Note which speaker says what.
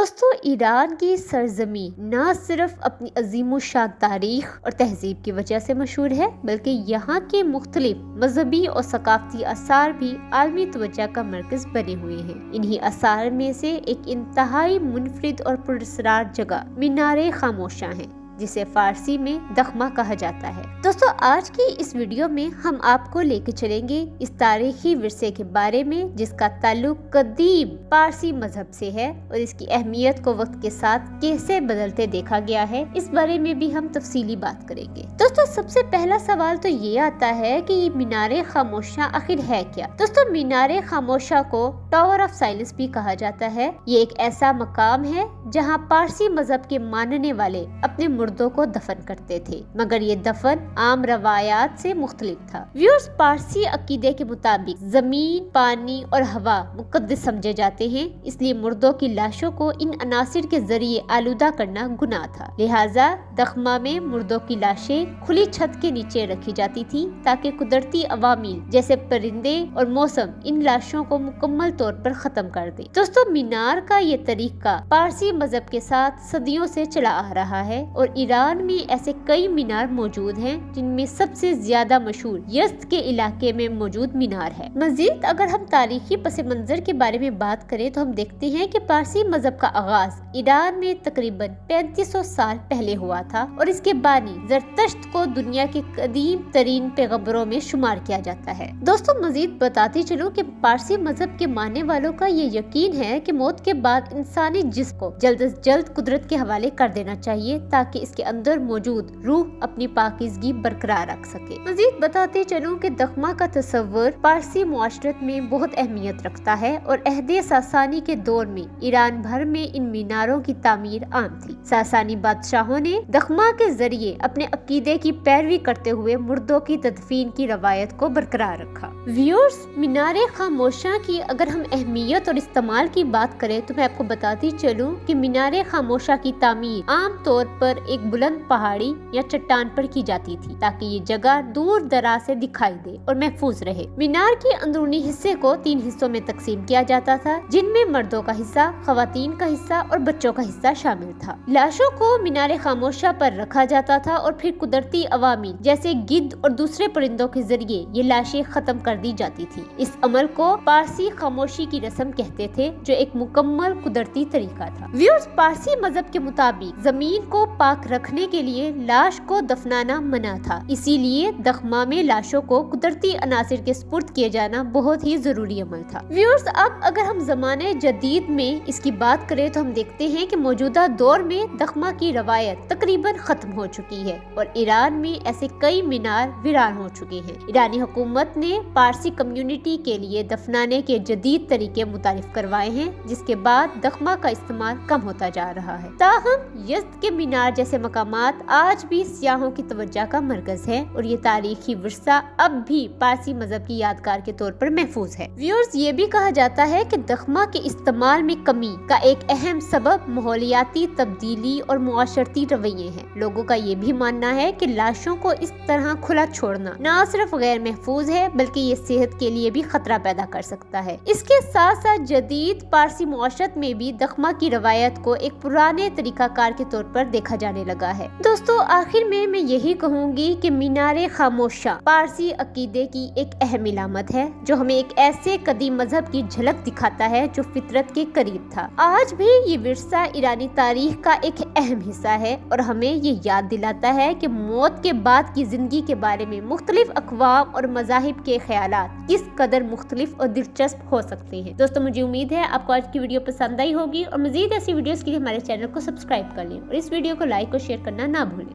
Speaker 1: دوستو ایران کی سرزمین نہ صرف اپنی عظیم و شان تاریخ اور تہذیب کی وجہ سے مشہور ہے بلکہ یہاں کے مختلف مذہبی اور ثقافتی آثار بھی عالمی توجہ کا مرکز بنے ہوئے ہیں۔ انہی آثار میں سے ایک انتہائی منفرد اور پراسرار جگہ مینار خاموشاں ہے جسے فارسی میں دخمہ کہا جاتا ہے۔ دوستو آج کی اس ویڈیو میں ہم آپ کو لے کے چلیں گے اس تاریخی ورثے کے بارے میں جس کا تعلق قدیم پارسی مذہب سے ہے اور اس کی اہمیت کو وقت کے ساتھ کیسے بدلتے دیکھا گیا ہے، اس بارے میں بھی ہم تفصیلی بات کریں گے۔ دوستو سب سے پہلا سوال تو یہ آتا ہے کہ یہ مینار خاموشاں آخر ہے کیا؟ دوستو مینار خاموشاں کو ٹاور آف سائلنس بھی کہا جاتا ہے۔ یہ ایک ایسا مقام ہے جہاں پارسی مذہب کے ماننے والے اپنے مردوں کو دفن کرتے تھے، مگر یہ دفن عام روایات سے مختلف تھا۔ ویورز، پارسی عقیدے کے مطابق زمین، پانی اور ہوا مقدس سمجھے جاتے ہیں، اس لیے مردوں کی لاشوں کو ان عناصر کے ذریعے آلودہ کرنا گناہ تھا۔ لہٰذا دخمہ میں مردوں کی لاشیں کھلی چھت کے نیچے رکھی جاتی تھی تاکہ قدرتی عوامل جیسے پرندے اور موسم ان لاشوں کو مکمل طور پر ختم کر دے۔ دوستو مینار کا یہ طریقہ پارسی مذہب کے ساتھ صدیوں سے چلا آ رہا ہے اور ایران میں ایسے کئی مینار موجود ہیں جن میں سب سے زیادہ مشہور یزد کے علاقے میں موجود مینار ہے۔ مزید اگر ہم تاریخی پس منظر کے بارے میں بات کریں تو ہم دیکھتے ہیں کہ پارسی مذہب کا آغاز ایران میں تقریباً 3500 سال پہلے ہوا تھا اور اس کے بانی زرتشت کو دنیا کے قدیم ترین پیغمبروں میں شمار کیا جاتا ہے۔ دوستو مزید بتاتی چلوں کہ پارسی مذہب کے ماننے والوں کا یہ یقین ہے کہ موت کے بعد انسانی جسم کو جلد از جلد قدرت کے حوالے کر دینا چاہیے تاکہ اس کے اندر موجود روح اپنی پاکیزگی برقرار رکھ سکے۔ مزید بتاتے چلوں کہ دخمہ کا تصور پارسی معاشرت میں بہت اہمیت رکھتا ہے اور عہد ساسانی کے دور میں ایران بھر میں ان میناروں کی تعمیر عام تھی۔ ساسانی بادشاہوں نے دخمہ کے ذریعے اپنے عقیدے کی پیروی کرتے ہوئے مردوں کی تدفین کی روایت کو برقرار رکھا۔ ویورز، مینار خاموشاں کی اگر ہم اہمیت اور استعمال کی بات کریں تو میں آپ کو بتاتی چلوں کہ مینار خاموشاں کی تعمیر عام طور پر ایک بلند پہاڑی یا چٹان پر کی جاتی تھی تاکہ یہ جگہ دور دراز سے دکھائی دے اور محفوظ رہے۔ مینار کے اندرونی حصے کو 3 حصوں میں تقسیم کیا جاتا تھا جن میں مردوں کا حصہ، خواتین کا حصہ اور بچوں کا حصہ شامل تھا۔ لاشوں کو مینار خاموشاں پر رکھا جاتا تھا اور پھر قدرتی عوامل جیسے گدھ اور دوسرے پرندوں کے ذریعے یہ لاشیں ختم کر دی جاتی تھی۔ اس عمل کو پارسی خاموشی کی رسم کہتے تھے جو ایک مکمل قدرتی طریقہ تھا۔ ویورز، پارسی مذہب کے مطابق زمین کو پاک رکھنے کے لیے لاش کو دفنانا منع تھا، اسی لیے دخمہ میں لاشوں کو قدرتی عناصر کے سپرد کیے جانا بہت ہی ضروری عمل تھا۔ ویورز، اب اگر ہم زمانے جدید میں اس کی بات کریں تو ہم دیکھتے ہیں کہ موجودہ دور میں دخمہ کی روایت تقریباً ختم ہو چکی ہے اور ایران میں ایسے کئی مینار ویران ہو چکے ہیں۔ ایرانی حکومت نے پارسی کمیونٹی کے لیے دفنانے کے جدید طریقے متعارف کروائے ہیں جس کے بعد دخمہ کا استعمال کم ہوتا جا رہا ہے۔ تاہم یزد کے مینار جیسے مقامات آج بھی سیاحوں کی توجہ کا مرکز ہے اور یہ تاریخی ورثہ اب بھی پارسی مذہب کی یادگار کے طور پر محفوظ ہے۔ ویورز، یہ بھی کہا جاتا ہے کہ دخمہ کے استعمال میں کمی کا ایک اہم سبب ماحولیاتی تبدیلی اور معاشرتی رویے ہیں۔ لوگوں کا یہ بھی ماننا ہے کہ لاشوں کو اس طرح کھلا چھوڑنا نہ صرف غیر محفوظ ہے بلکہ یہ صحت کے لیے بھی خطرہ پیدا کر سکتا ہے۔ اس کے ساتھ ساتھ جدید پارسی معاشرت میں بھی دخمہ کی روایت کو ایک پرانے طریقہ کار کے طور پر دیکھا جانے لگا ہے۔ دوستو آخر میں یہی کہوں گی کہ مینار خاموشاں پارسی عقیدے کی ایک اہم علامت ہے جو ہمیں ایک ایسے قدیم مذہب کی جھلک دکھاتا ہے جو فطرت کے قریب تھا۔ آج بھی یہ ورثہ ایرانی تاریخ کا ایک اہم حصہ ہے اور ہمیں یہ یاد دلاتا ہے کہ موت کے بعد کی زندگی کے بارے میں مختلف اقوام اور مذاہب کے خیالات کس قدر مختلف اور دلچسپ ہو سکتے ہیں۔ دوستو مجھے امید ہے آپ کو آج کی ویڈیو پسند آئی ہوگی اور مزید ایسی ویڈیوز کے لیے ہمارے چینل کو سبسکرائب کر لیں اور اس ویڈیو کو لائک اور شیئر کرنا نہ بھولیں۔